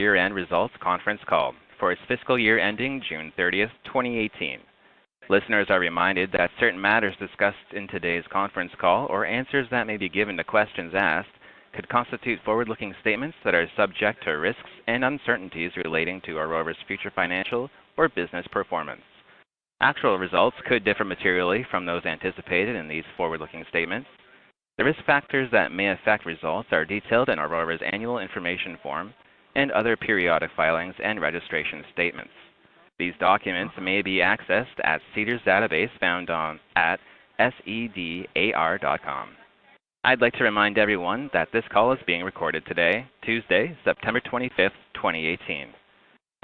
Year-end results conference call for its fiscal year ending June 30th, 2018. Listeners are reminded that certain matters discussed in today's conference call or answers that may be given to questions asked could constitute forward-looking statements that are subject to risks and uncertainties relating to Aurora's future financial or business performance. Actual results could differ materially from those anticipated in these forward-looking statements. The risk factors that may affect results are detailed in Aurora's annual information form and other periodic filings and registration statements. These documents may be accessed at SEDAR's database found at sedar.com. I'd like to remind everyone that this call is being recorded today, Tuesday, September 25th, 2018.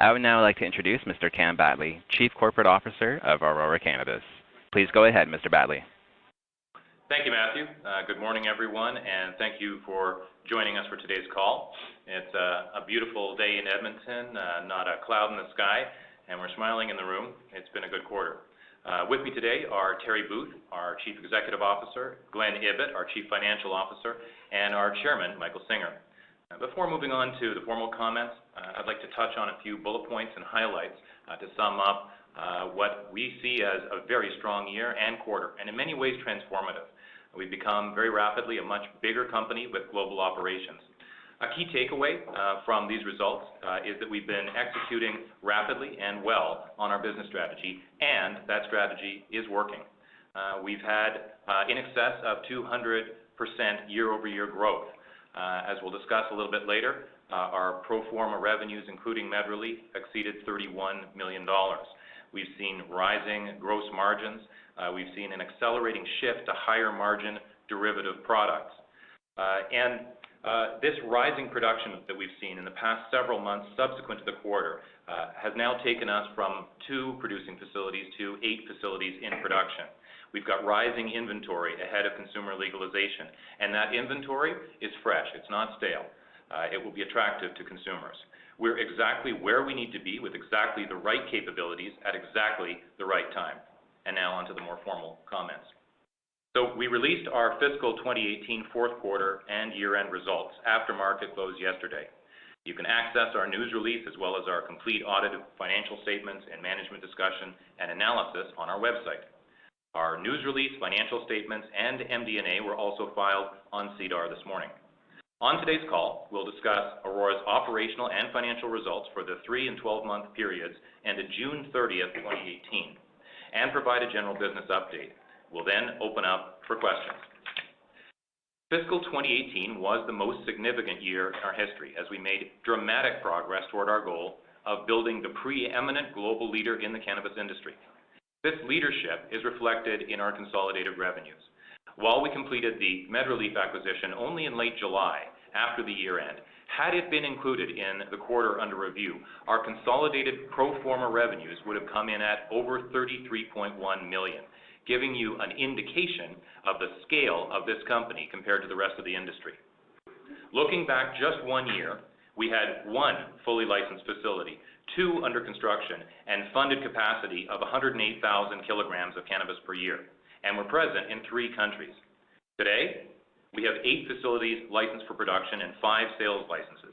I would now like to introduce Mr. Cam Battley, Chief Corporate Officer of Aurora Cannabis. Please go ahead, Mr. Battley. Thank you, Matthew. Good morning, everyone, and thank you for joining us for today's call. It's a beautiful day in Edmonton, not a cloud in the sky, and we're smiling in the room. It's been a good quarter. With me today are Terry Booth, our Chief Executive Officer, Glen Ibbott, our Chief Financial Officer, and our Chairman, Michael Singer. Before moving on to the formal comments, I'd like to touch on a few bullet points and highlights to sum up what we see as a very strong year and quarter, and in many ways transformative. We've become very rapidly a much bigger company with global operations. A key takeaway from these results is that we've been executing rapidly and well on our business strategy, and that strategy is working. We've had in excess of 200% year-over-year growth. As we'll discuss a little bit later, our pro forma revenues, including MedReleaf, exceeded $31 million. We've seen rising gross margins. We've seen an accelerating shift to higher margin derivative products. This rising production that we've seen in the past several months subsequent to the quarter has now taken us from 2 producing facilities to 8 facilities in production. We've got rising inventory ahead of consumer legalization, and that inventory is fresh. It's not stale. It will be attractive to consumers. We're exactly where we need to be with exactly the right capabilities at exactly the right time. And now on to the more formal comments. So we released our fiscal 2018 fourth quarter and year-end results after market close yesterday. You can access our news release as well as our complete audited financial statements and management discussion and analysis on our website. Our news release, financial statements, and MD&A were also filed on SEDAR this morning. On today's call, we'll discuss Aurora's operational and financial results for the 3- and 12-month periods ended June 30th, 2018, and provide a general business update. We'll then open up for questions. Fiscal 2018 was the most significant year in our history as we made dramatic progress toward our goal of building the preeminent global leader in the cannabis industry. This leadership is reflected in our consolidated revenues. While we completed the MedReleaf acquisition only in late July, after the year end, had it been included in the quarter under review, our consolidated pro forma revenues would have come in at over $33.1 million, giving you an indication of the scale of this company compared to the rest of the industry. Looking back just 1 year, we had 1 fully licensed facility, 2 under construction, and funded capacity of 108,000 kilograms of cannabis per year, and we're present in 3 countries. Today, we have 8 facilities licensed for production and 5 sales licenses.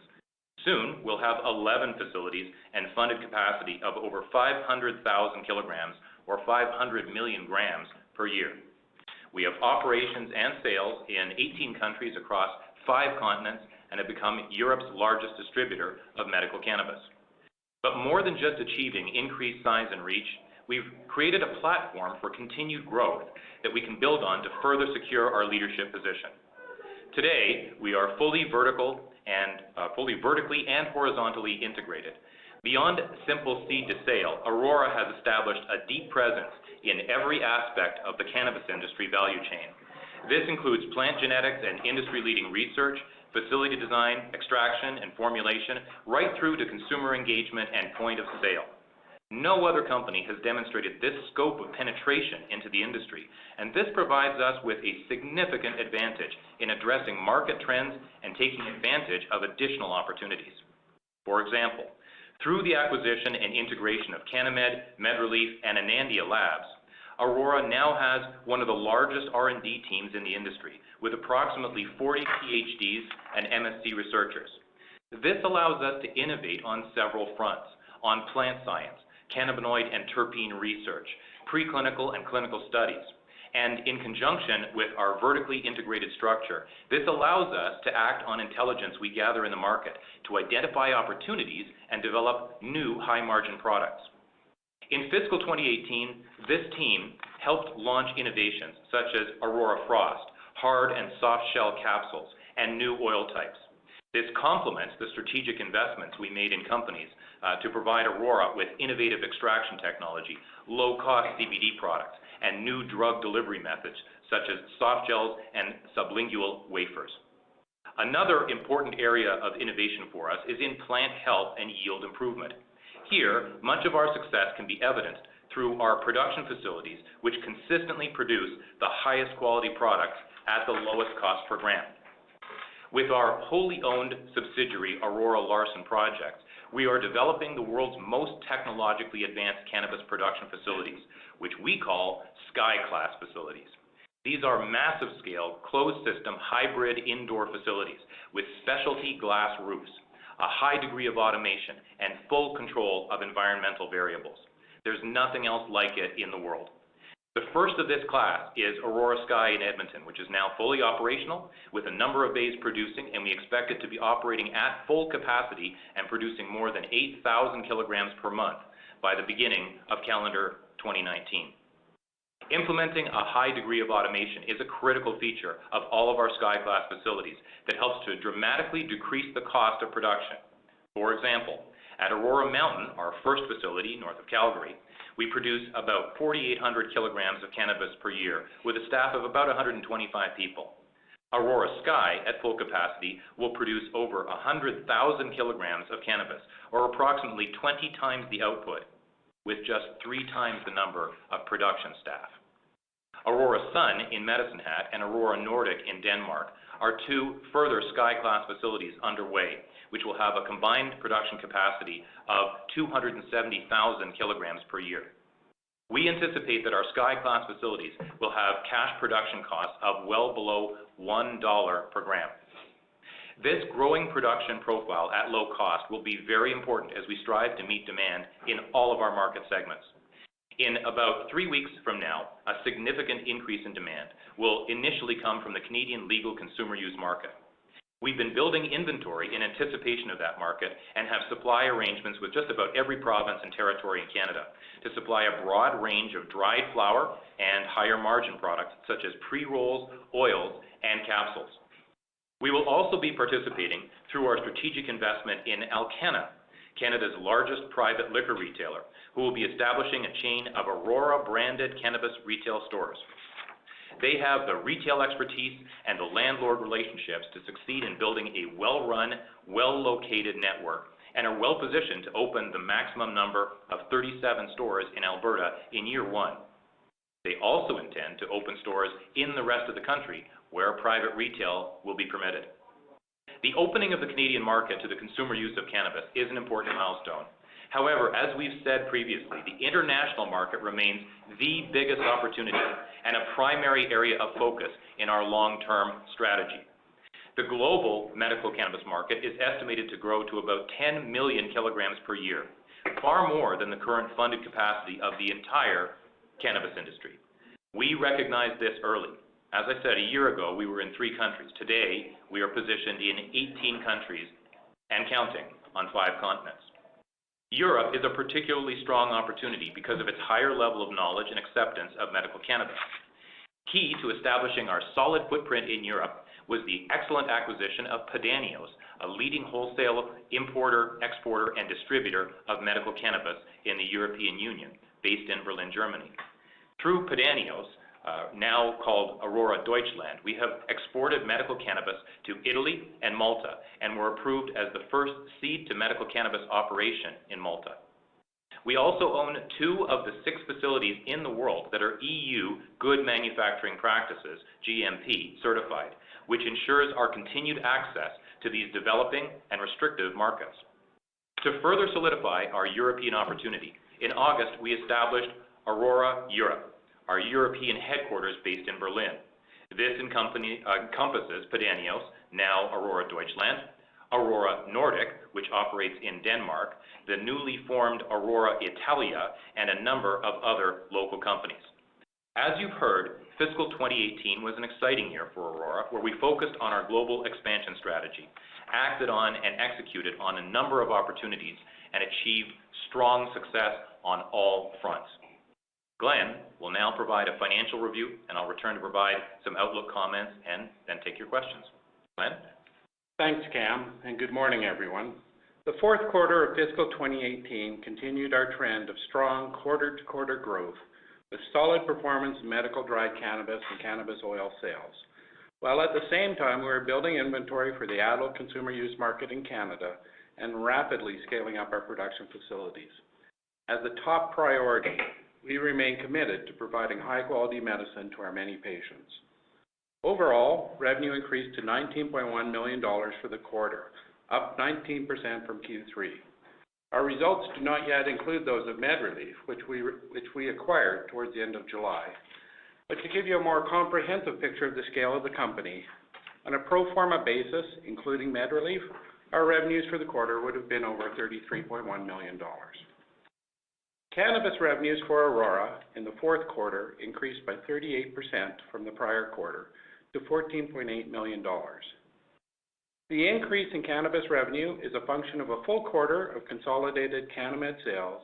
Soon, we'll have 11 facilities and funded capacity of over 500,000 kilograms or 500 million grams per year. We have operations and sales in 18 countries across 5 continents and have become Europe's largest distributor of medical cannabis. But more than just achieving increased size and reach, we've created a platform for continued growth that we can build on to further secure our leadership position. Today, we are fully vertically and horizontally integrated. Beyond simple seed to sale, Aurora has established a deep presence in every aspect of the cannabis industry value chain. This includes plant genetics and industry-leading research, facility design, extraction, and formulation, right through to consumer engagement and point of sale. No other company has demonstrated this scope of penetration into the industry, and this provides us with a significant advantage in addressing market trends and taking advantage of additional opportunities. For example, through the acquisition and integration of CanniMed, MedReleaf, and Anandia Labs, Aurora now has one of the largest R&D teams in the industry, with approximately 40 PhDs and MSc researchers. This allows us to innovate on several fronts: on plant science, cannabinoid and terpene research, preclinical and clinical studies. And in conjunction with our vertically integrated structure, this allows us to act on intelligence we gather in the market to identify opportunities and develop new high-margin products. In fiscal 2018, this team helped launch innovations such as Aurora Frost, hard and soft shell capsules, and new oil types. This complements the strategic investments we made in companies to provide Aurora with innovative extraction technology, low-cost CBD products, and new drug delivery methods such as soft gels and sublingual wafers. Another important area of innovation for us is in plant health and yield improvement. Here, much of our success can be evidenced through our production facilities, which consistently produce the highest quality products at the lowest cost per gram. With our wholly owned subsidiary, Aurora Larson Projects, we are developing the world's most technologically advanced cannabis production facilities, which we call Sky-class facilities. These are massive-scale, closed-system, hybrid indoor facilities with specialty glass roofs, a high degree of automation, and full control of environmental variables. There's nothing else like it in the world. The first of this class is Aurora Sky in Edmonton, which is now fully operational with a number of bays producing, and we expect it to be operating at full capacity and producing more than 8,000 kilograms per month by the beginning of calendar 2019. Implementing a high degree of automation is a critical feature of all of our Sky-class facilities that helps to dramatically decrease the cost of production. For example, at Aurora Mountain, our first facility north of Calgary, we produce about 4,800 kilograms of cannabis per year with a staff of about 125 people. Aurora Sky, at full capacity, will produce over 100,000 kilograms of cannabis, or approximately 20 times the output, with just 3 times the number of production staff. Aurora Sun in Medicine Hat and Aurora Nordic in Denmark are 2 further Sky-class facilities underway, which will have a combined production capacity of 270,000 kilograms per year. We anticipate that our Sky-class facilities will have cash production costs of well below $1 per gram. This growing production profile at low cost will be very important as we strive to meet demand in all of our market segments. In about 3 weeks from now, a significant increase in demand will initially come from the Canadian legal consumer use market. We've been building inventory in anticipation of that market and have supply arrangements with just about every province and territory in Canada to supply a broad range of dried flower and higher margin products such as pre-rolls, oils, and capsules. We will also be participating through our strategic investment in Alcanna, Canada's largest private liquor retailer, who will be establishing a chain of Aurora-branded cannabis retail stores. They have the retail expertise and the landlord relationships to succeed in building a well-run, well-located network, and are well-positioned to open the maximum number of 37 stores in Alberta in year 1. They also intend to open stores in the rest of the country where private retail will be permitted. The opening of the Canadian market to the consumer use of cannabis is an important milestone. However, as we've said previously, the international market remains the biggest opportunity and a primary area of focus in our long-term strategy. The global medical cannabis market is estimated to grow to about 10 million kilograms per year, far more than the current funded capacity of the entire cannabis industry. We recognized this early. As I said, a year ago, we were in 3 countries. Today, we are positioned in 18 countries and counting on 5 continents. Europe is a particularly strong opportunity because of its higher level of knowledge and acceptance of medical cannabis. Key to establishing our solid footprint in Europe was the excellent acquisition of Padanios, a leading wholesale importer, exporter, and distributor of medical cannabis in the European Union, based in Berlin, Germany. Through Padanios, now called Aurora Deutschland, we have exported medical cannabis to Italy and Malta and were approved as the first seed-to-medical cannabis operation in Malta. We also own 2 of the 6 facilities in the world that are EU Good Manufacturing Practices, GMP, certified, which ensures our continued access to these developing and restrictive markets. To further solidify our European opportunity, in August we established Aurora Europe, our European headquarters based in Berlin. This encompasses Padanios, now Aurora Deutschland, Aurora Nordic, which operates in Denmark, the newly formed Aurora Italia, and a number of other local companies. As you've heard, fiscal 2018 was an exciting year for Aurora, where we focused on our global expansion strategy, acted on and executed on a number of opportunities, and achieved strong success on all fronts. Glen will now provide a financial review, and I'll return to provide some outlook comments and then take your questions. Glen? Thanks, Cam, and good morning, everyone. The fourth quarter of fiscal 2018 continued our trend of strong quarter-to-quarter growth with solid performance in medical dried cannabis and cannabis oil sales, while at the same time we were building inventory for the adult consumer use market in Canada and rapidly scaling up our production facilities. As a top priority, we remain committed to providing high-quality medicine to our many patients. Overall, revenue increased to $19.1 million for the quarter, up 19% from Q3. Our results do not yet include those of MedReleaf, which we acquired towards the end of July. But to give you a more comprehensive picture of the scale of the company, on a pro forma basis, including MedReleaf, our revenues for the quarter would have been over $33.1 million. Cannabis revenues for Aurora in the fourth quarter increased by 38% from the prior quarter to $14.8 million. The increase in cannabis revenue is a function of a full quarter of consolidated CanniMed sales,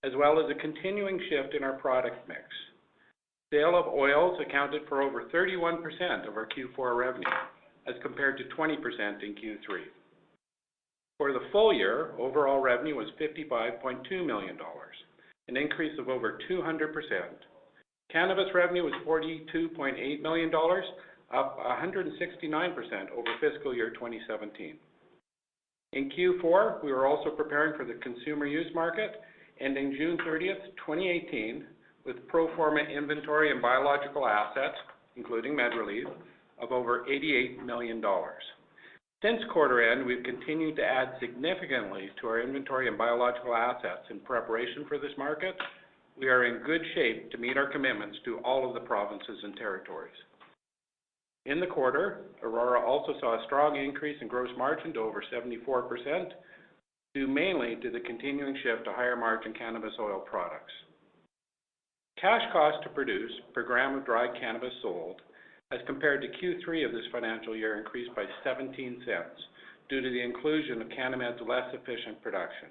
as well as a continuing shift in our product mix. Sale of oils accounted for over 31% of our Q4 revenue, as compared to 20% in Q3. For the full year, overall revenue was $55.2 million, an increase of over 200%. Cannabis revenue was $42.8 million, up 169% over fiscal year 2017. In Q4, we were also preparing for the consumer use market, ending June 30th, 2018, with pro forma inventory and biological assets, including MedReleaf, of over $88 million. Since quarter end, we've continued to add significantly to our inventory and biological assets in preparation for this market. We are in good shape to meet our commitments to all of the provinces and territories. In the quarter, Aurora also saw a strong increase in gross margin to over 74%, due mainly to the continuing shift to higher margin cannabis oil products. Cash cost to produce per gram of dried cannabis sold, as compared to Q3 of this financial year, increased by 17 cents due to the inclusion of CanniMed's less efficient production.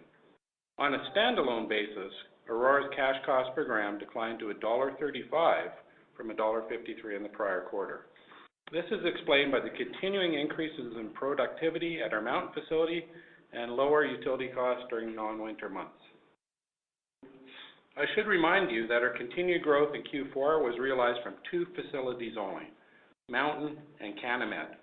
On a standalone basis, Aurora's cash cost per gram declined to $1.35 from $1.53 in the prior quarter. This is explained by the continuing increases in productivity at our Mountain facility and lower utility costs during non-winter months. I should remind you that our continued growth in Q4 was realized from two facilities only, Mountain and CanniMed.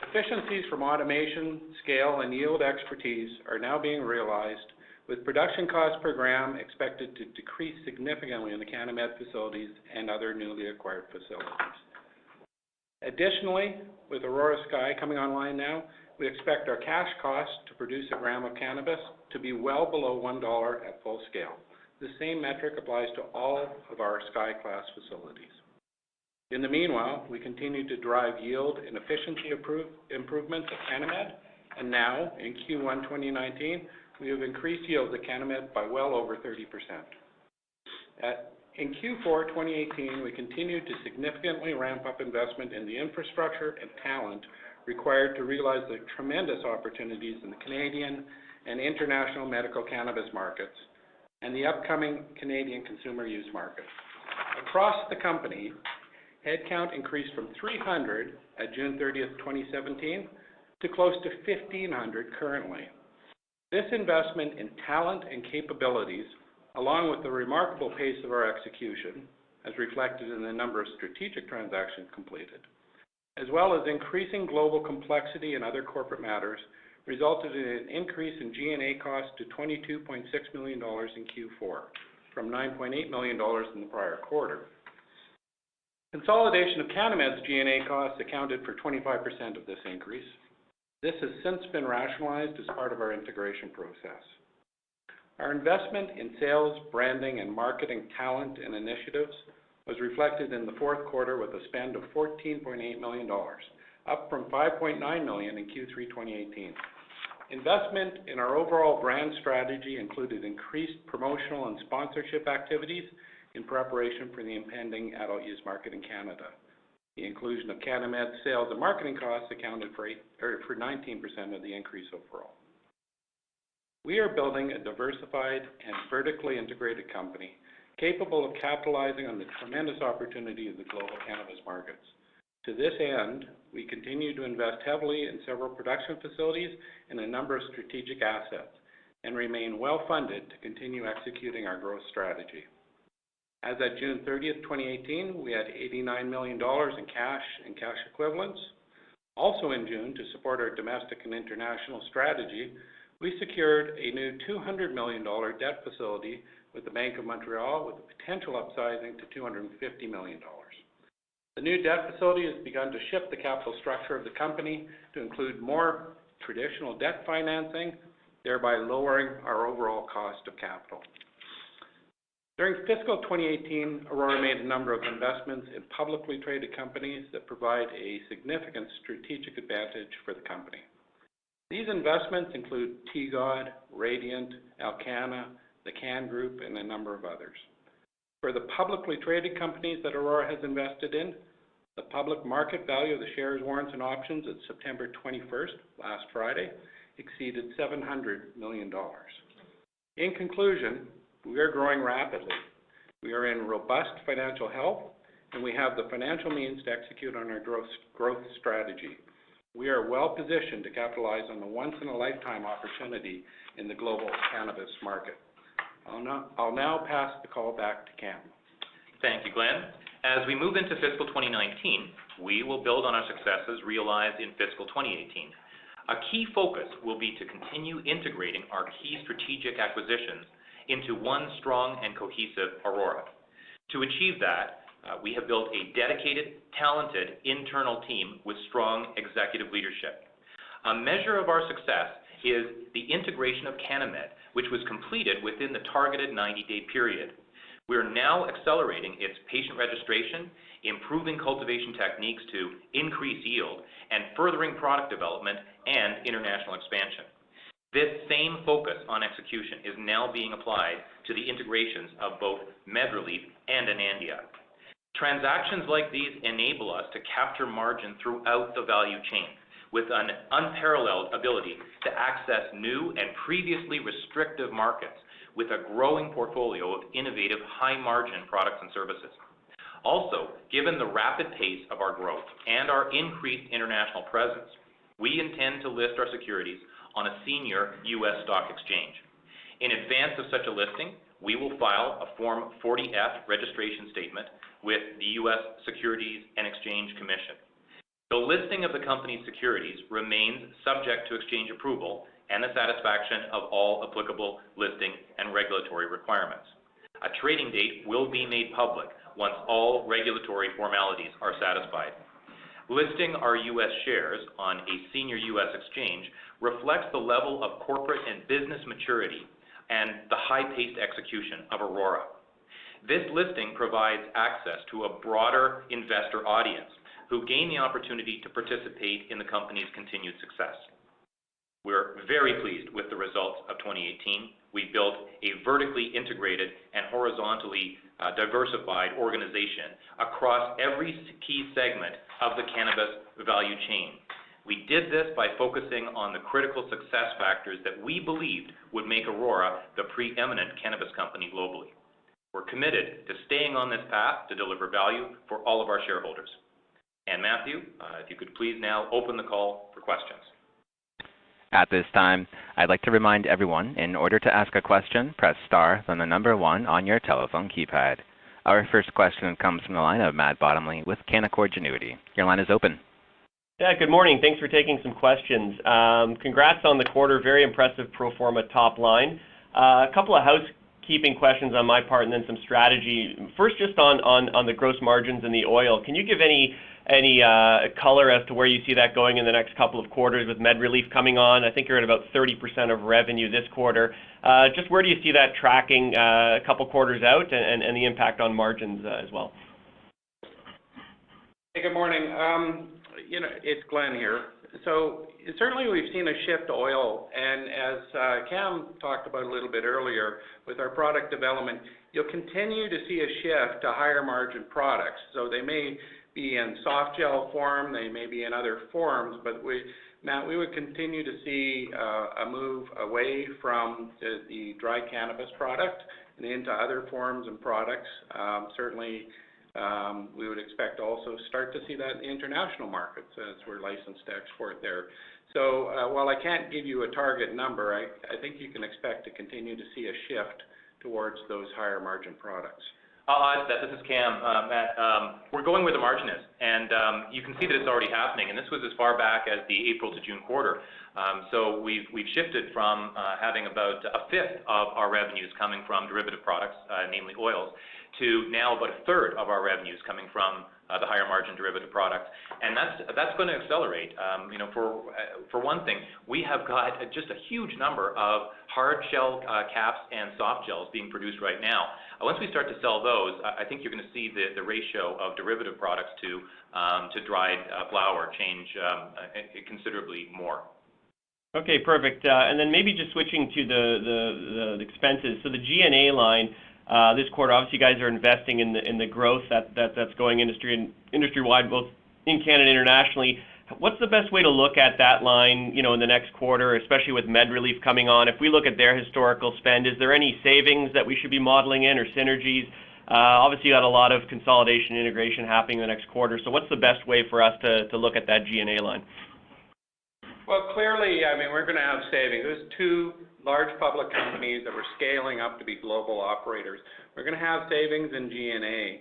Efficiencies from automation, scale, and yield expertise are now being realized, with production costs per gram expected to decrease significantly in the CanniMed facilities and other newly acquired facilities. Additionally, with Aurora Sky coming online now, we expect our cash cost to produce a gram of cannabis to be well below $1 at full scale. The same metric applies to all of our Sky class facilities. In the meanwhile, we continue to drive yield and efficiency improvements at CanniMed, and now, in Q1 2019, we have increased yields at CanniMed by well over 30%. In Q4 2018, we continued to significantly ramp up investment in the infrastructure and talent required to realize the tremendous opportunities in the Canadian and international medical cannabis markets and the upcoming Canadian consumer use market. Across the company, headcount increased from 300 at June 30th, 2017 to close to 1,500 currently. This investment in talent and capabilities, along with the remarkable pace of our execution, as reflected in the number of strategic transactions completed, as well as increasing global complexity and other corporate matters, resulted in an increase in G&A costs to $22.6 million in Q4, from $9.8 million in the prior quarter. Consolidation of CanniMed's G&A costs accounted for 25% of this increase. This has since been rationalized as part of our integration process. Our investment in sales, branding, and marketing talent and initiatives was reflected in the fourth quarter with a spend of $14.8 million, up from $5.9 million in Q3 2018. Investment in our overall brand strategy included increased promotional and sponsorship activities in preparation for the impending adult use market in Canada. The inclusion of CanAmed's sales and marketing costs accounted for 19% of the increase overall. We are building a diversified and vertically integrated company capable of capitalizing on the tremendous opportunity of the global cannabis markets. To this end, we continue to invest heavily in several production facilities and a number of strategic assets and remain well funded to continue executing our growth strategy. As at June 30th, 2018, we had $89 million in cash and cash equivalents. Also in June, to support our domestic and international strategy, we secured a new $200 million debt facility with the Bank of Montreal with the potential upsizing to $250 million. The new debt facility has begun to shift the capital structure of the company to include more traditional debt financing, thereby lowering our overall cost of capital. During fiscal 2018, Aurora made a number of investments in publicly traded companies that provide a significant strategic advantage for the company. These investments include TGOD, Radiant, Alcanna, the Can Group, and a number of others. For the publicly traded companies that Aurora has invested in, the public market value of the shares, warrants, and options at September 21st, last Friday, exceeded $700 million. In conclusion, we are growing rapidly. We are in robust financial health, and we have the financial means to execute on our growth strategy. We are well positioned to capitalize on the once-in-a-lifetime opportunity in the global cannabis market. I'll now pass the call back to Cam. Thank you, Glen. As we move into fiscal 2019, we will build on our successes realized in fiscal 2018. A key focus will be to continue integrating our key strategic acquisitions into one strong and cohesive Aurora. To achieve that, we have built a dedicated, talented internal team with strong executive leadership. A measure of our success is the integration of CanAmed, which was completed within the targeted 90-day period. We are now accelerating its patient registration, improving cultivation techniques to increase yield, and furthering product development and international expansion. This same focus on execution is now being applied to the integrations of both MedReleaf and Anandia. Transactions like these enable us to capture margin throughout the value chain with an unparalleled ability to access new and previously restrictive markets with a growing portfolio of innovative, high-margin products and services. Also, given the rapid pace of our growth and our increased international presence, we intend to list our securities on a senior U.S. stock exchange. In advance of such a listing, we will file a Form 40F registration statement with the U.S. Securities and Exchange Commission. The listing of the company's securities remains subject to exchange approval and the satisfaction of all applicable listing and regulatory requirements. A trading date will be made public once all regulatory formalities are satisfied. Listing our U.S. shares on a senior U.S. exchange reflects the level of corporate and business maturity and the high-paced execution of Aurora. This listing provides access to a broader investor audience who gain the opportunity to participate in the company's continued success. We're very pleased with the results of 2018. We built a vertically integrated and horizontally diversified organization across every key segment of the cannabis value chain. We did this by focusing on the critical success factors that we believed would make Aurora the preeminent cannabis company globally. We're committed to staying on this path to deliver value for all of our shareholders. And Matthew, if you could please now open the call for questions. At this time, I'd like to remind everyone, in order to ask a question, press star, then the number 1 on your telephone keypad. Our first question comes from the line of Matt Bottomley with Canaccord Genuity. Your line is open. Yeah, good morning. Thanks for taking some questions. Congrats on the quarter. Very impressive pro forma top line. A couple of housekeeping questions on my part and then some strategy. First, just on the gross margins and the oil. Can you give any color as to where you see that going in the next couple of quarters with MedReleaf coming on? I think you're at about 30% of revenue this quarter. Just where do you see that tracking a couple quarters out and the impact on margins as well? Hey, good morning. it's Glen here. So certainly we've seen a shift to oil, and as Cam talked about a little bit earlier with our product development, you'll continue to see a shift to higher margin products. So they may be in soft gel form, they may be in other forms, but Matt, we would continue to see a move away from the dry cannabis product and into other forms and products. Certainly, we would expect also start to see that in the international markets as we're licensed to export there. So while I can't give you a target number, I think you can expect to continue to see a shift towards those higher margin products. I'll add that. This is Cam, Matt. We're going where the margin is, and you can see that it's already happening. And this was as far back as the April to June quarter. So we've shifted from having about a fifth of our revenues coming from derivative products, namely oils, to now about a third of our revenues coming from the higher margin derivative products, and that's going to accelerate. For one thing, we have got just a huge number of hard shell caps and soft gels being produced right now. Once we start to sell those, I think you're going to see the ratio of derivative products to dried flower change considerably more. Okay, perfect. And then maybe just switching to the expenses. So the G&A line. This quarter, obviously, you guys are investing in the growth that's going industry-wide, both in Canada and internationally. What's the best way to look at that line, in the next quarter, especially with MedReleaf coming on? If we look at their historical spend, is there any savings that we should be modeling in or synergies? Obviously, you got a lot of consolidation and integration happening in the next quarter. So what's the best way for us to look at that G&A line? Well, clearly, we're going to have savings. There's two large public companies that were scaling up to be global operators. We're going to have savings in G&A.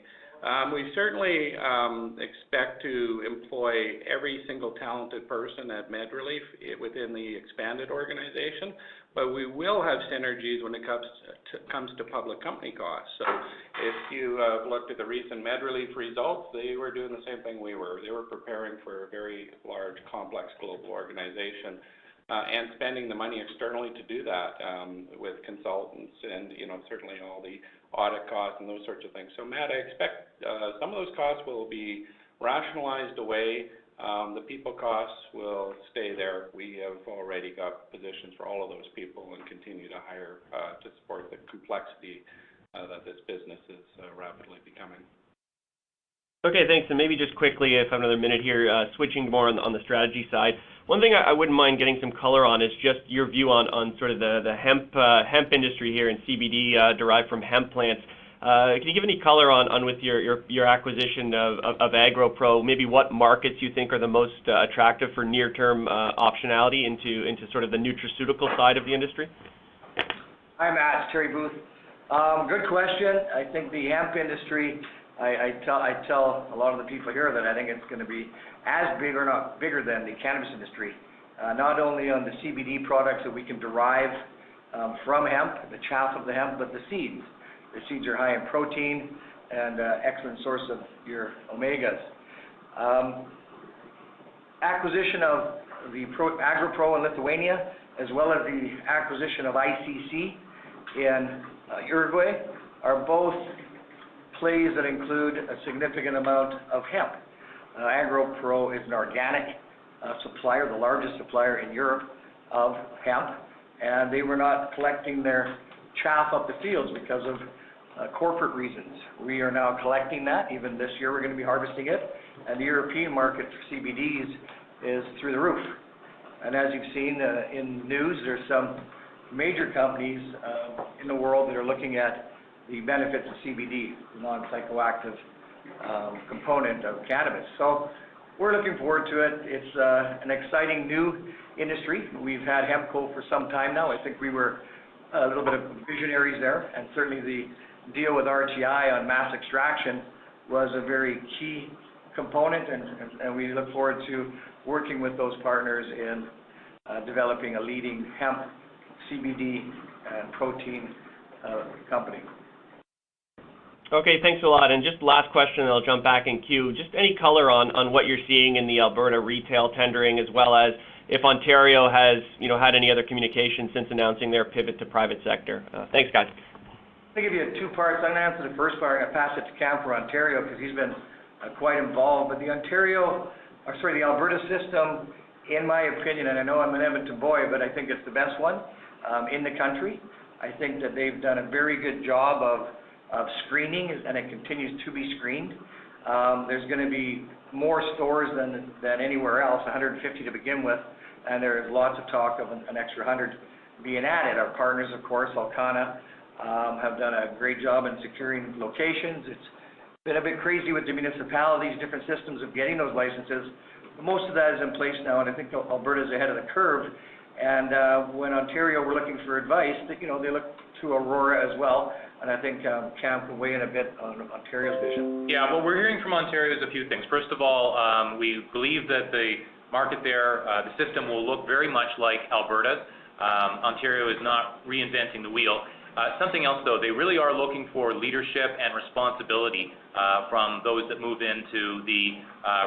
We certainly expect to employ every single talented person at MedReleaf within the expanded organization, but we will have synergies when it comes to public company costs. So if you looked at the recent MedReleaf results, they were doing the same thing we were. They were preparing for a very large, complex global organization. And spending the money externally to do that with consultants and, certainly all the audit costs and those sorts of things. So, Matt, I expect some of those costs will be rationalized away. The people costs will stay there. We have already got positions for all of those people and continue to hire to support the complexity that this business is rapidly becoming. Okay, thanks. And maybe just quickly, if I have another minute here, switching more on the strategy side. One thing I wouldn't mind getting some color on is just your view on sort of the hemp industry here and CBD derived from hemp plants. Can you give any color on with your acquisition of AgroPro, maybe what markets you think are the most attractive for near-term optionality into sort of the nutraceutical side of the industry? Hi, Matt. It's Terry Booth. Good question. I think the hemp industry, I tell a lot of the people here that I think it's going to be as big or not bigger than the cannabis industry, not only on the CBD products that we can derive from hemp, the chaff of the hemp, but the seeds. The seeds are high in protein and excellent source of your omegas. Acquisition of the AgroPro in Lithuania, as well as the acquisition of ICC in Uruguay, are both plays that include a significant amount of hemp. AgroPro is an organic supplier, the largest supplier in Europe of hemp, and they were not collecting their chaff up the fields because of corporate reasons. We are now collecting that. Even this year we're going to be harvesting it, and the European market for CBDs is through the roof. And as you've seen in news, there's some major companies in the world that are looking at the benefits of CBD, the non-psychoactive component of cannabis. So we're looking forward to it. It's an exciting new industry. We've had Hempco for some time now. I think we were a little bit of visionaries there, and certainly the deal with RTI on mass extraction was a very key component, and we look forward to working with those partners in developing a leading hemp, CBD, and protein company. Okay, thanks a lot. And just last question, and I'll jump back in queue. Just any color on what you're seeing in the Alberta retail tendering, as well as if Ontario has, had any other communication since announcing their pivot to private sector. Thanks, guys. I'll give you two parts. I'm going to answer the first part. I'm going to pass it to Cam for Ontario because he's been quite involved. But the Ontario the Alberta system, in my opinion, and I know I'm an Edmonton boy, but I think it's the best one in the country. I think that they've done a very good job of screening, and it continues to be screened. There's going to be more stores than anywhere else, 150 to begin with, and there is lots of talk of an extra 100 being added. Our partners, of course, Alcana, have done a great job in securing locations. It's been a bit crazy with the municipalities, different systems of getting those licenses. But most of that is in place now, and I think Alberta's ahead of the curve. And when Ontario were looking for advice, they look to Aurora as well. And I think Cam can weigh in a bit on Ontario's vision. Yeah, what we're hearing from Ontario is a few things. First of all, we believe that the market there, the system will look very much like Alberta's. Ontario is not reinventing the wheel. Something else, though, they really are looking for leadership and responsibility from those that move into the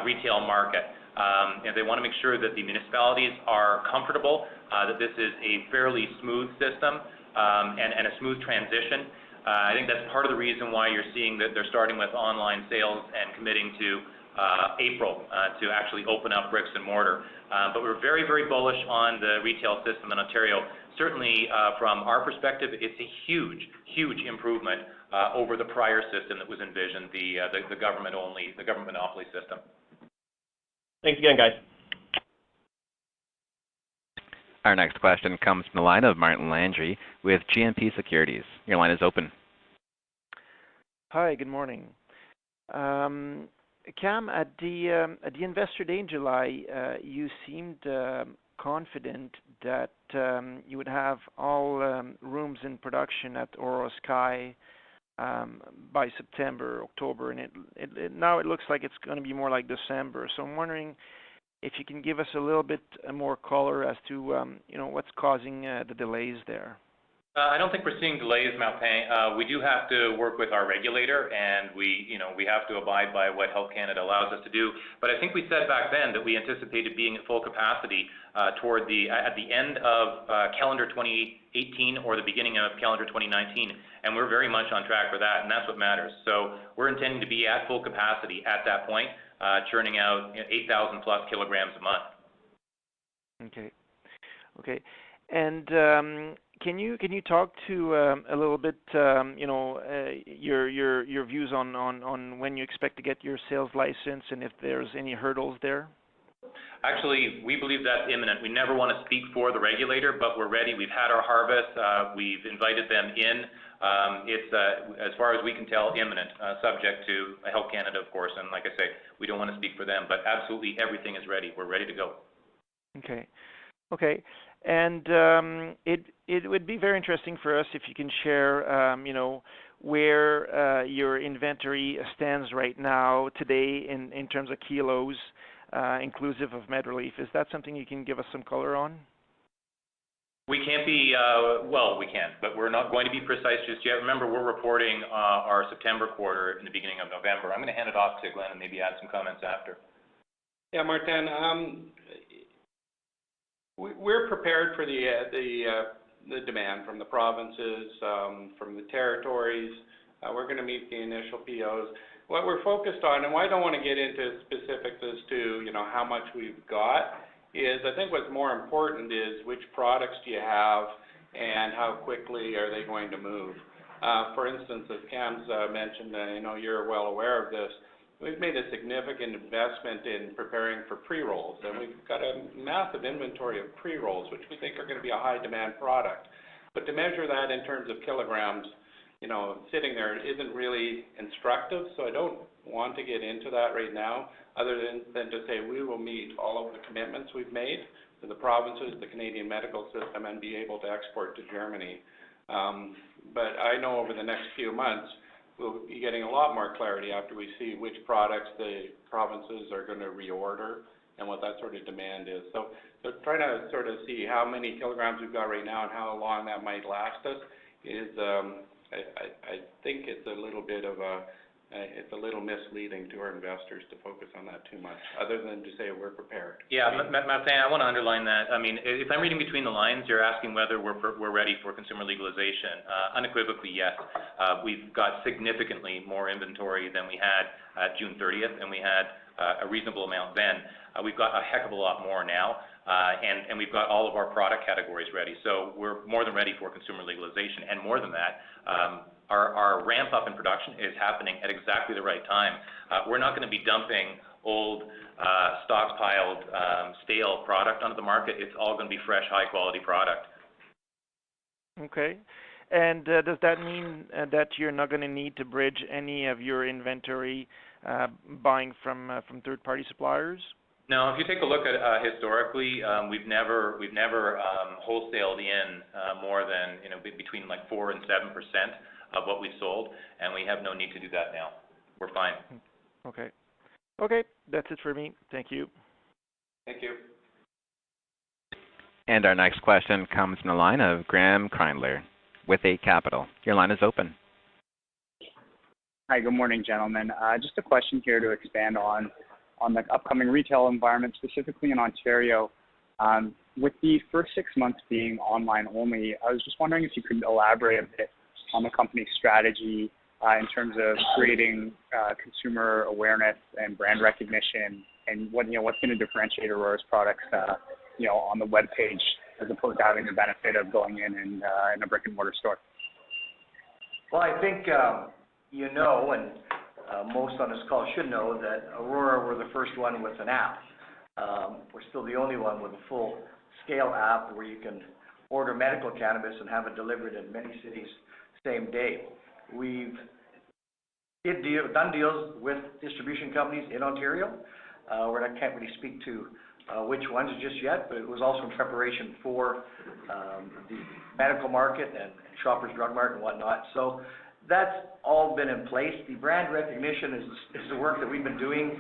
retail market. And they want to make sure that the municipalities are comfortable, that this is a fairly smooth system and a smooth transition. I think that's part of the reason why you're seeing that they're starting with online sales and committing to April to actually open up bricks and mortar. But we're very, very bullish on the retail system in Ontario. Certainly, from our perspective, it's a huge, huge improvement over the prior system that was envisioned, the government monopoly system. Thanks again, guys. Our next question comes from the line of Martin Landry with GMP Securities. Your line is open. Hi, good morning. Cam, at the Investor Day in July, you seemed confident that you would have all rooms in production at Aurora Sky by September, October, and now it looks like it's going to be more like December. So I'm wondering if you can give us a little bit more color as to what's causing the delays there. I don't think we're seeing delays, Martin. We do have to work with our regulator, and we have to abide by what Health Canada allows us to do. But I think we said back then that we anticipated being at full capacity at the end of calendar 2018 or the beginning of calendar 2019, and we're very much on track for that, and that's what matters. So we're intending to be at full capacity at that point, churning out 8,000 plus kilograms a month. Okay. And can you talk to a little bit, your views on when you expect to get your sales license and if there's any hurdles there? Actually, we believe that's imminent. We never want to speak for the regulator, but we're ready. We've had our harvest. We've invited them in. It's, as far as we can tell, imminent, subject to Health Canada, of course. And like I say, we don't want to speak for them, but absolutely everything is ready. We're ready to go. Okay. And it would be very interesting for us if you can share, where your inventory stands right now today in terms of kilos, inclusive of MedRelief. Is that something you can give us some color on? We can't be, we can, but we're not going to be precise just yet. Remember, we're reporting our September quarter in the beginning of November. I'm going to hand it off to Glen and maybe add some comments after. Yeah, Martin, we're prepared for the demand from the provinces, from the territories. We're going to meet the initial POs. What we're focused on, and why I don't want to get into specifics as to how much we've got, is I think what's more important is which products do you have and how quickly are they going to move. For instance, as Cam's mentioned, you're well aware of this, we've made a significant investment in preparing for pre-rolls, and we've got a massive inventory of pre-rolls, which we think are going to be a high-demand product. But to measure that in terms of kilograms, sitting there isn't really instructive, so I don't want to get into that right now, other than to say we will meet all of the commitments we've made to the provinces, the Canadian medical system, and be able to export to Germany. But I know over the next few months, we'll be getting a lot more clarity after we see which products the provinces are going to reorder and what that sort of demand is. So trying to sort of see how many kilograms we've got right now and how long that might last us is, I think it's a little bit of it's a little misleading to our investors to focus on that too much, other than to say we're prepared. Yeah, Martin, I want to underline that. I mean, if I'm reading between the lines, you're asking whether we're ready for consumer legalization. Unequivocally, yes. We've got significantly more inventory than we had at June 30th, and we had a reasonable amount then. We've got a heck of a lot more now, and we've got all of our product categories ready. So we're more than ready for consumer legalization, and more than that, our ramp up in production is happening at exactly the right time. We're not going to be dumping old, stockpiled, stale product onto the market. It's all going to be fresh, high-quality product. Okay. And does that mean that you're not going to need to bridge any of your inventory buying from third-party suppliers? No, if you take a look at historically, we've never wholesaled in more than between like 4 and 7% of what we sold, and we have no need to do that now. We're fine. Okay. Okay, that's it for me. Thank you. Thank you. And our next question comes from the line of Graham Kreindler with 8 Capital. Your line is open. Hi, good morning, gentlemen. Just a question here to expand on the upcoming retail environment, specifically in Ontario. With the first 6 months being online only, I was just wondering if you could elaborate a bit on the company's strategy in terms of creating consumer awareness and brand recognition, and what's going to differentiate Aurora's products, on the web page, as opposed to having the benefit of going in a brick and mortar store. Well, I think and most on this call should know that Aurora were the first one with an app. We're still the only one with a full-scale app where you can order medical cannabis and have it delivered in many cities same day. We've done deals with distribution companies in Ontario, where I can't really speak to which ones just yet, but it was also in preparation for the medical market and Shoppers Drug Mart and whatnot. So that's all been in place. The brand recognition is the work that we've been doing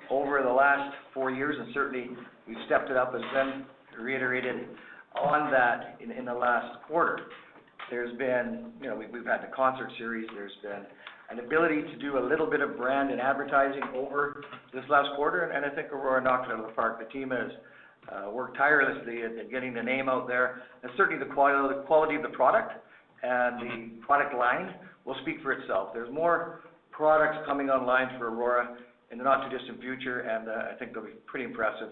over the last 4 years, and certainly we've stepped it up, as Ben reiterated on that in the last quarter. There's been, we've had the concert series. There's been an ability to do a little bit of brand and advertising over this last quarter, and I think Aurora knocked it out of the park. The team has worked tirelessly at getting the name out there, and certainly the quality of the product and the product line will speak for itself. There's more products coming online for Aurora in the not too distant future, and I think they'll be pretty impressive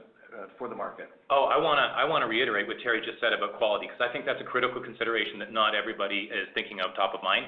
for the market. Oh, I want to reiterate what Terry just said about quality, because I think that's a critical consideration that not everybody is thinking of top of mind.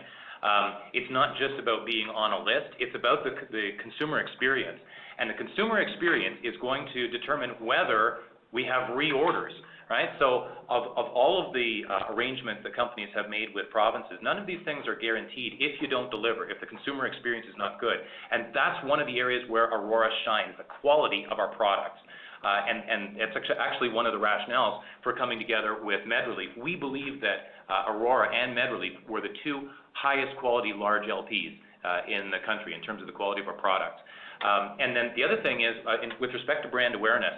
It's not just about being on a list, it's about the consumer experience. And the consumer experience is going to determine whether we have reorders, right? So of all of the arrangements that companies have made with provinces, none of these things are guaranteed if you don't deliver, if the consumer experience is not good. And that's one of the areas where Aurora shines, the quality of our products. And it's actually one of the rationales for coming together with MedReleaf. We believe that Aurora and MedReleaf were the two highest quality large LPs in the country in terms of the quality of our products. And then the other thing is, with respect to brand awareness,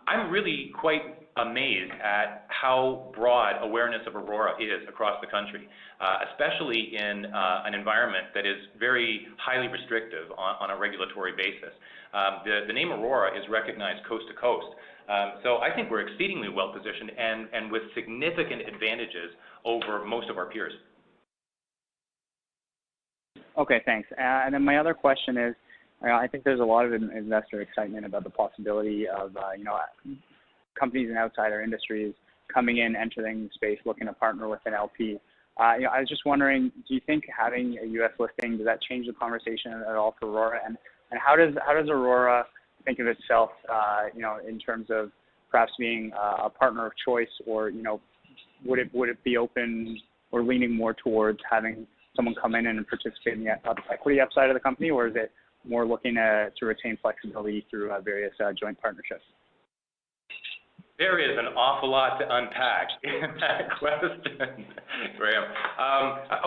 I'm really quite amazed at how broad awareness of Aurora is across the country, especially in an environment that is very highly restrictive on a regulatory basis. The name Aurora is recognized coast to coast. So I think we're exceedingly well positioned and with significant advantages over most of our peers. Okay, thanks. And then my other question is, I think there's a lot of investor excitement about the possibility of, companies in outsider industries coming in, entering the space, looking to partner with an LP. I was just wondering, do you think having a U.S. listing, does that change the conversation at all for Aurora? And how does Aurora think of itself, in terms of perhaps being a partner of choice, or would it be open or leaning more towards having someone come in and participate in the equity upside of the company, or is it more looking to retain flexibility through various joint partnerships? There is an awful lot to unpack in that question, Graham.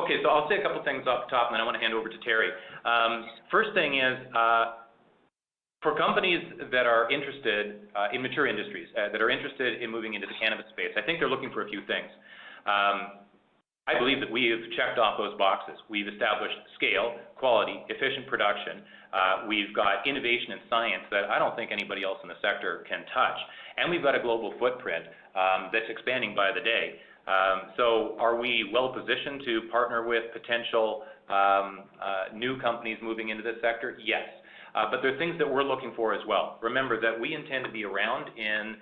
Okay, so I'll say a couple things off the top, and then I want to hand over to Terry. First thing is, for companies that are interested in mature industries, that are interested in moving into the cannabis space, I think they're looking for a few things. I believe that we have checked off those boxes. We've established scale, quality, efficient production. We've got innovation and science that I don't think anybody else in the sector can touch. And we've got a global footprint that's expanding by the day. So are we well positioned to partner with potential new companies moving into this sector? Yes. But there are things that we're looking for as well. Remember that we intend to be around in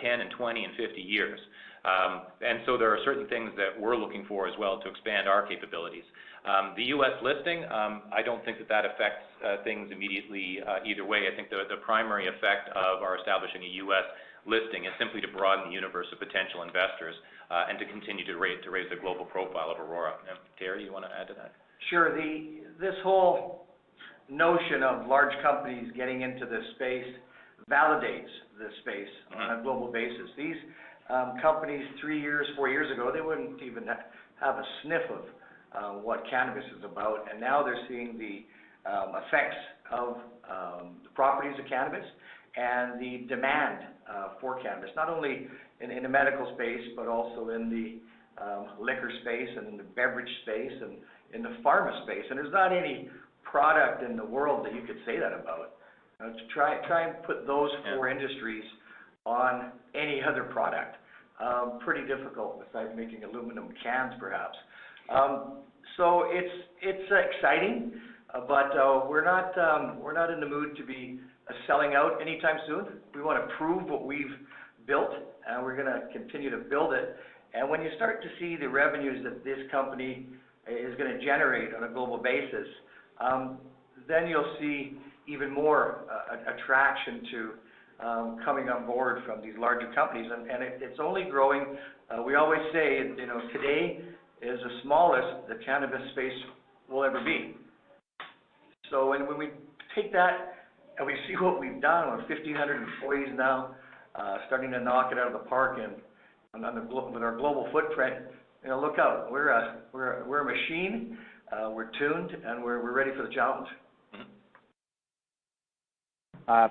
10 and 20 and 50 years. And so there are certain things that we're looking for as well to expand our capabilities. The U.S. listing, I don't think that affects things immediately either way. I think the primary effect of our establishing a U.S. listing is simply to broaden the universe of potential investors and to continue to raise the global profile of Aurora. Terry, you want to add to that? Sure. This whole notion of large companies getting into this space validates this space on a global basis. These companies 3 years, 4 years ago, they wouldn't even have a sniff of what cannabis is about, and now they're seeing the effects of the properties of cannabis and the demand for cannabis, not only in the medical space, but also in the liquor space and in the beverage space and in the pharma space. And there's not any product in the world that you could say that about. To try and put those four industries on any other product, pretty difficult besides making aluminum cans perhaps. So it's exciting, but we're not in the mood to be selling out anytime soon. We want to prove what we've built, and we're going to continue to build it. And when you start to see the revenues that this company is going to generate on a global basis, then you'll see even more attraction to coming on board from these larger companies, and it's only growing. We always say, today is the smallest the cannabis space will ever be. So when we take that and we see what we've done with 1,500 employees now, starting to knock it out of the park and with our global footprint, look out. We're a machine. We're tuned, and we're ready for the challenge.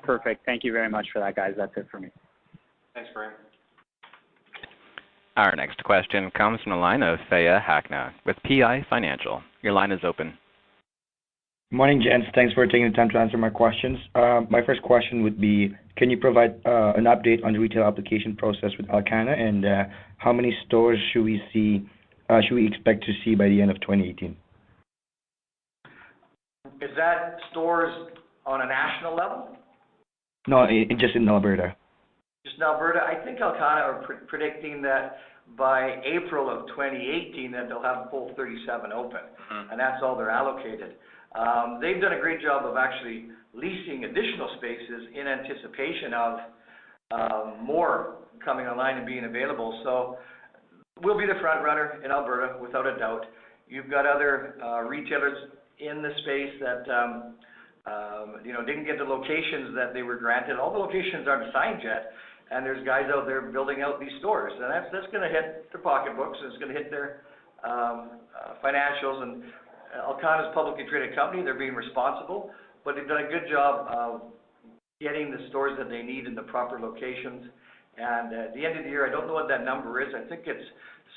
Perfect. Thank you very much for that, guys. That's it for me. Thanks, Brian. Our next question comes from the line of Thea Hackna with PI Financial. Your line is open. Good morning, gents. Thanks for taking the time to answer my questions. My first question would be, can you provide an update on the retail application process with Alcanna, and how many stores should we expect to see by the end of 2018? Is that stores on a national level? No, just in Alberta. Just in Alberta. I think Alcanna are predicting that by April of 2018 that they'll have full 37 open, and that's all they're allocated. They've done a great job of actually leasing additional spaces in anticipation of more coming online and being available. So we'll be the front runner in Alberta, without a doubt. You've got other retailers in the space that didn't get the locations that they were granted. All the locations aren't assigned yet, and there's guys out there building out these stores, and that's going to hit their pocketbooks, and it's going to hit their financials. And Alcanna's a publicly traded company. They're being responsible, but they've done a good job of getting the stores that they need in the proper locations. And at the end of the year, I don't know what that number is. I think it's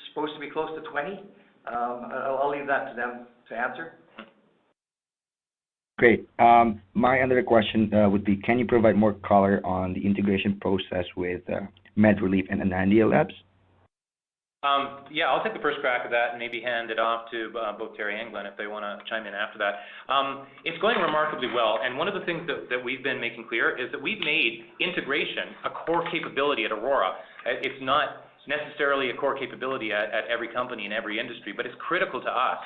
supposed to be close to 20. I'll leave that to them to answer. Great. My other question would be, can you provide more color on the integration process with MedReleaf and Anandia Labs? Yeah, I'll take the first crack at that and maybe hand it off to both Terry and Glen if they want to chime in after that. It's going remarkably well, and one of the things that we've been making clear is that we've made integration a core capability at Aurora. It's not necessarily a core capability at every company in every industry, but it's critical to us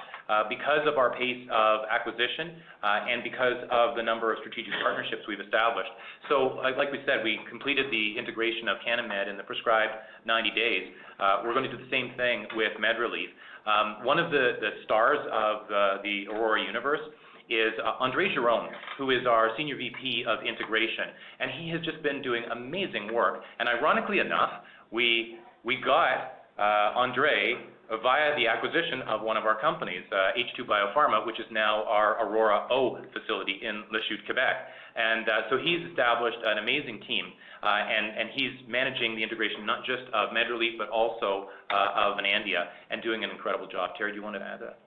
because of our pace of acquisition and because of the number of strategic partnerships we've established. So, like we said, we completed the integration of CanAmed in the prescribed 90 days. We're going to do the same thing with MedReleaf. One of the stars of the Aurora universe is Andre Jerome, who is our Senior VP of Integration, and he has just been doing amazing work. And ironically enough, we got Andre via the acquisition of one of our companies, H2 Biopharma, which is now our Aurora O facility in Lachute, Quebec. And so he's established an amazing team, and he's managing the integration not just of MedReleaf, but also of Anandia, and doing an incredible job. Terry, do you want to add that?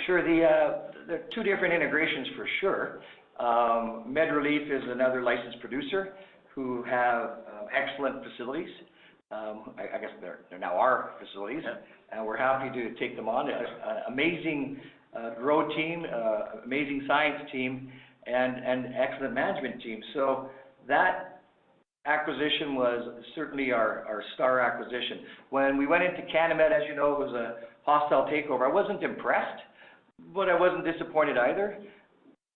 Sure. There are two different integrations for sure. MedReleaf is another licensed producer who have excellent facilities. I guess they're now our facilities, and we're happy to take them on. Amazing grow team, amazing science team, and excellent management team. So that acquisition was certainly our star acquisition. When we went into Canamed, as you know, it was a hostile takeover. I wasn't impressed, but I wasn't disappointed either.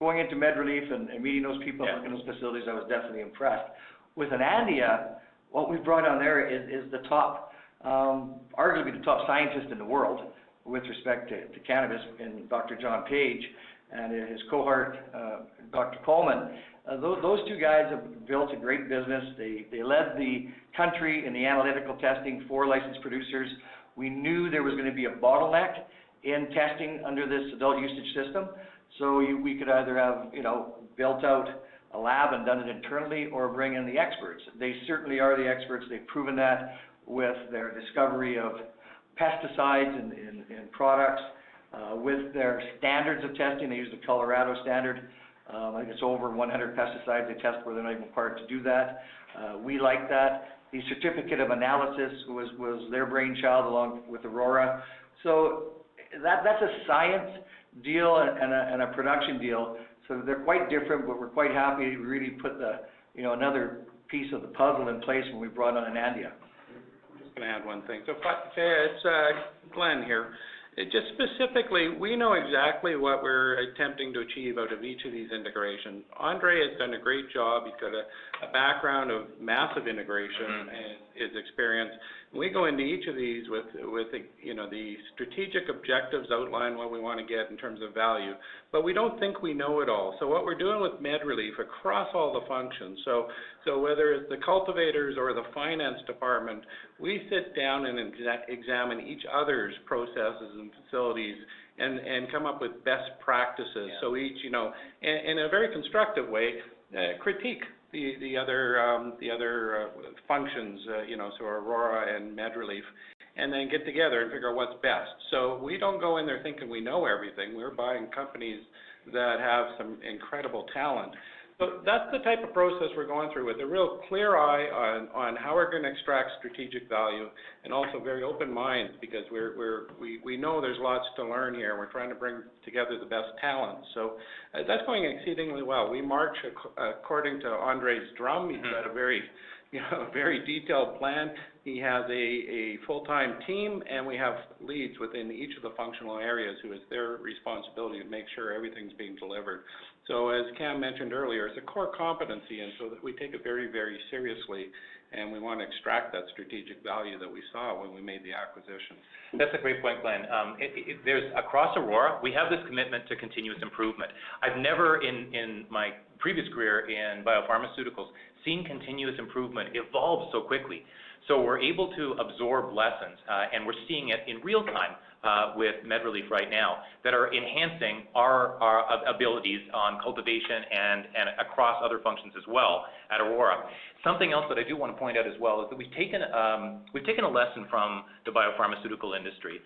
Going into MedRelief and meeting those people in those facilities, I was definitely impressed. With Anandia, what we've brought on there is the top, arguably the top scientist in the world with respect to cannabis, in Dr. John Page and his cohort, Dr. Coleman. Those two guys have built a great business. They led the country in the analytical testing for licensed producers. We knew there was going to be a bottleneck in testing under this adult usage system. So we could either have, built out a lab and done it internally or bring in the experts. They certainly are the experts. They've proven that with their discovery of pesticides in products, with their standards of testing. They use the Colorado standard. I think it's over 100 pesticides they test where they're not even required to do that. We like that. The certificate of analysis was their brainchild along with Aurora. So that's a science deal and a production deal. So they're quite different, but we're quite happy to really put another piece of the puzzle in place when we brought on Anandia. I'm just going to add one thing. So it's Glen here. Just specifically, we know exactly what we're attempting to achieve out of each of these integrations. Andre has done a great job. He's got a background of massive integration and his experience. We go into each of these with the strategic objectives, outline what we want to get in terms of value, but we don't think we know it all. So what we're doing with MedRelief across all the functions, so whether it's the cultivators or the finance department, we sit down and examine each other's processes and facilities and come up with best practices. So each, in a very constructive way, critique the other functions, so Aurora and MedRelief, and then get together and figure out what's best. So we don't go in there thinking we know everything. We're buying companies that have some incredible talent. So that's the type of process we're going through, with a real clear eye on how we're going to extract strategic value, and also very open minds, because we know there's lots to learn here. We're trying to bring together the best talent. So that's going exceedingly well. We march according to Andre's drum. He's got a very detailed plan. He has a full-time team, and we have leads within each of the functional areas who is their responsibility to make sure everything's being delivered. So as Cam mentioned earlier, it's a core competency, and so that we take it very, very seriously, and we want to extract that strategic value that we saw when we made the acquisition. That's a great point, Glen. There's across Aurora, we have this commitment to continuous improvement. I've never in my previous career in biopharmaceuticals seen continuous improvement evolve so quickly. So we're able to absorb lessons, and we're seeing it in real time with MedRelief right now, that are enhancing our abilities on cultivation and across other functions as well at Aurora. Something else that I do want to point out as well is that we've taken a lesson from the biopharmaceutical industry,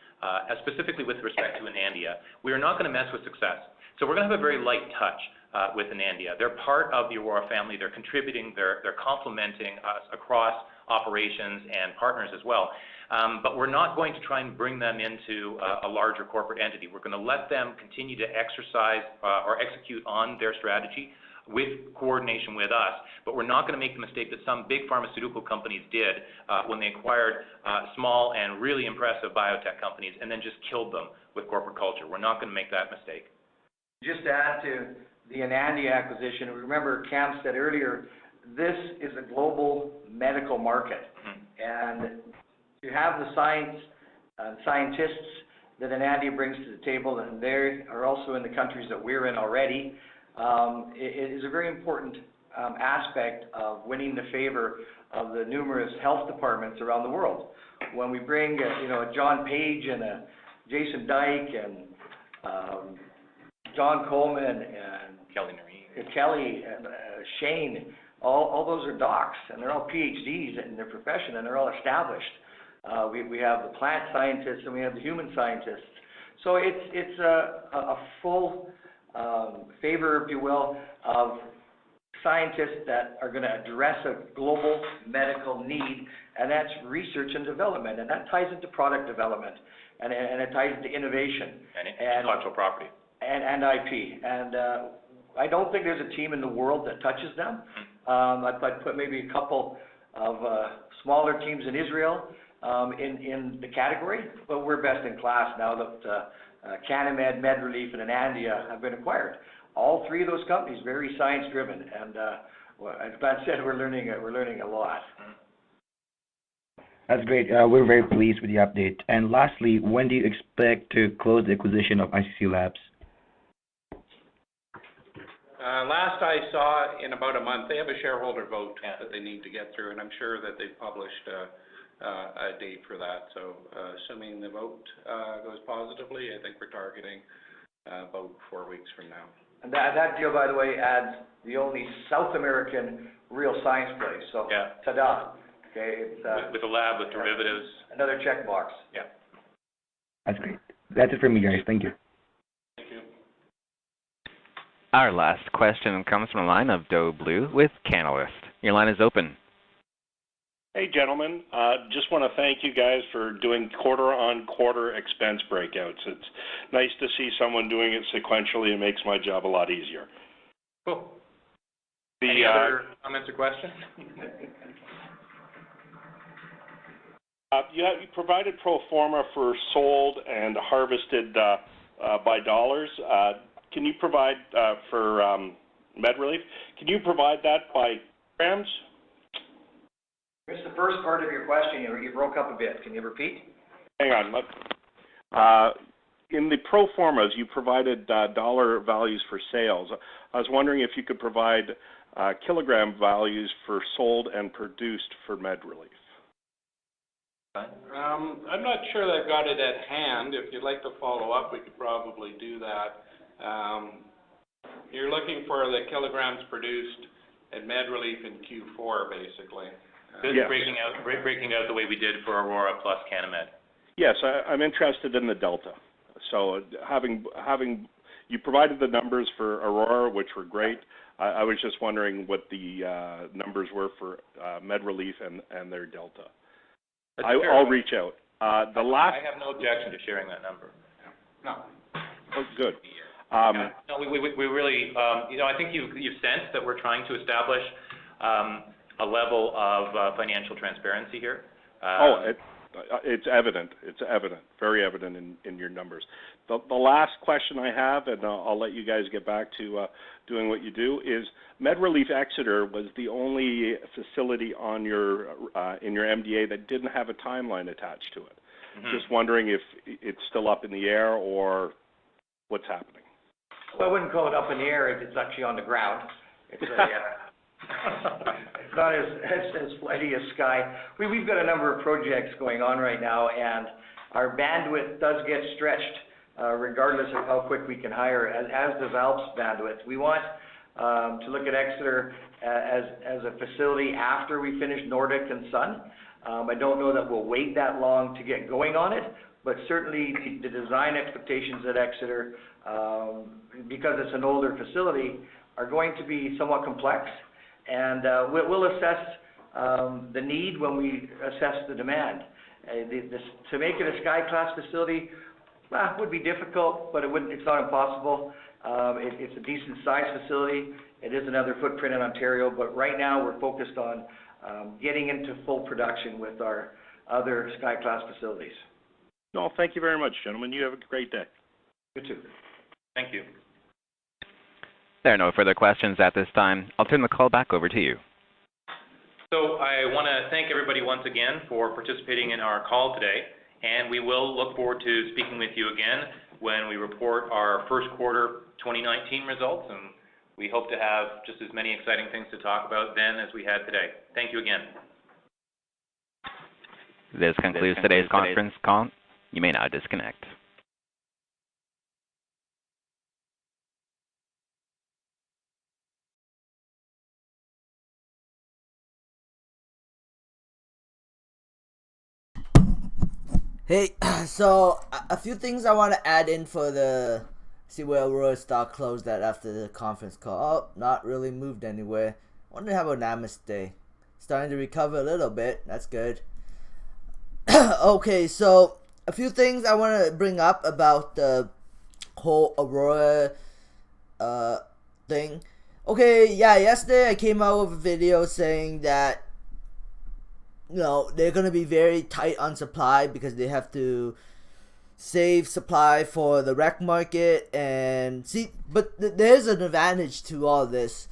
specifically with respect to Anandia. We are not going to mess with success. So we're going to have a very light touch with Anandia. They're part of the Aurora family. They're contributing. They're complementing us across operations and partners as well. But we're not going to try and bring them into a larger corporate entity. We're going to let them continue to exercise or execute on their strategy with coordination with us, but we're not going to make the mistake that some big pharmaceutical companies did when they acquired small and really impressive biotech companies and then just killed them with corporate culture. We're not going to make that mistake. Just to add to the Anandia acquisition, remember Cam said earlier, this is a global medical market, and to have the scientists that Anandia brings to the table, and they are also in the countries that we're in already, it is a very important aspect of winning the favor of the numerous health departments around the world. When we bring a John Page and a Jason Dyke and John Coleman and Kelly and Shane, all those are docs, and they're all PhDs in their profession, and they're all established. We have the plant scientists and we have the human scientists. So it's a full favor, if you will, of scientists that are going to address a global medical need, and that's research and development, and that ties into product development, and it ties into innovation. And intellectual property. And IP. And I don't think there's a team in the world that touches them. I'd put maybe a couple of smaller teams in Israel in the category, but we're best in class now that Canamed, MedRelief, and Anandia have been acquired. All three of those companies very science-driven, and as Glenn said, we're learning a lot. That's great. We're very pleased with the update. And lastly, when do you expect to close the acquisition of ICC Labs? Last I saw, in about a month. They have a shareholder vote that they need to get through, and I'm sure that they've published a date for that. So assuming the vote goes positively, I think we're targeting about 4 weeks from now. And that deal, by the way, adds the only South American real science place. So, ta-da. Okay, it's, with a lab, with derivatives. Another check box. Yeah. That's great. That's it from me, guys. Thank you. Thank you. Our last question comes from the line of Doe Blue with Canalist. Your line is open. Hey, gentlemen. Just want to thank you guys for doing quarter-on-quarter expense breakouts. It's nice to see someone doing it sequentially. It makes my job a lot easier. Cool. Any other comments or questions? You provided pro forma for sold and harvested by dollars. Can you provide for MedRelief? Can you provide that by grams? Missed the first part of your question. You broke up a bit. Can you repeat? Hang on. In the pro formas, you provided dollar values for sales. I was wondering if you could provide kilogram values for sold and produced for MedRelief. I'm not sure that I've got it at hand. If you'd like to follow up, we could probably do that. You're looking for the kilograms produced at MedRelief in Q4, basically. Yes. Breaking out the way we did for Aurora plus Canamed. Yes, I'm interested in the delta. So having you provided the numbers for Aurora, which were great. I was just wondering what the numbers were for MedRelief and their delta. I'll reach out. I have no objection to sharing that number. No. Oh, good. No, we really, I think you've sensed that we're trying to establish a level of financial transparency here. It's evident. It's evident, very evident in your numbers. The last question I have, and I'll let you guys get back to doing what you do, is MedRelief Exeter was the only facility on your in your MDA that didn't have a timeline attached to it. Mm-hmm. Just wondering if it's still up in the air or what's happening. Well, I wouldn't call it up in the air. It's actually on the ground. It's it's not as flighty as Sky. We've got a number of projects going on right now, and our bandwidth does get stretched regardless of how quick we can hire, as does ALP's bandwidth. We want to look at Exeter as a facility after we finish Nordic and Sun. I don't know that we'll wait that long to get going on it, but certainly the design expectations at Exeter, because it's an older facility, are going to be somewhat complex. And we'll assess the need when we assess the demand. To make it a Sky-class facility would be difficult, but it's not impossible. It's a decent-sized facility. It is another footprint in Ontario, but right now we're focused on getting into full production with our other Sky-class facilities. No, thank you very much, gentlemen. You have a great day. You too. Thank you. There are no further questions at this time. I'll turn the call back over to you. So I want to thank everybody once again for participating in our call today, and we will look forward to speaking with you again when we report our first quarter 2019 results, and we hope to have just as many exciting things to talk about then as we had today. Thank you again. This concludes today's conference call. You may now disconnect. Hey, so a few things I want to add in for the see where Aurora stock closed at after the conference call. Oh, not really moved anywhere. Wonder how about Namaste. Starting to recover a little bit. That's good. Okay, so a few things I want to bring up about the whole Aurora thing. Okay, yeah, yesterday I came out with a video saying that, they're going to be very tight on supply because they have to save supply for the rec market. And see, but there's an advantage to all this.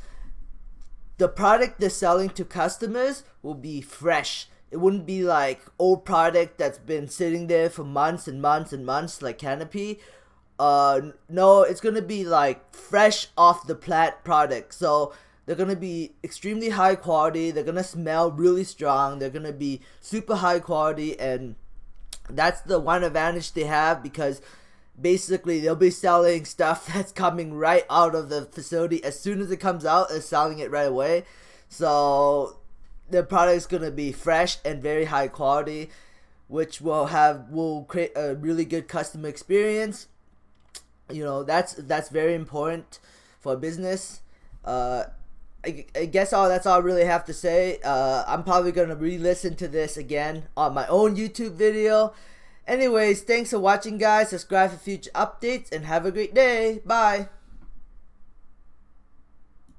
The product they're selling to customers will be fresh. It wouldn't be like old product that's been sitting there for months and months and months like Canopy. No, it's gonna be like fresh off the plant product. So they're gonna be extremely high quality. They're gonna smell really strong. They're gonna be super high quality, and that's the one advantage they have, because basically they'll be selling stuff that's coming right out of the facility. As soon as it comes out, they're selling it right away. So their product's gonna be fresh and very high quality, which will create a really good customer experience. That's very important for a business. I guess that's all I really have to say. I'm probably gonna re-listen to this again on my own YouTube video. Anyways, thanks for watching, guys. Subscribe for future updates and have a great day. Bye.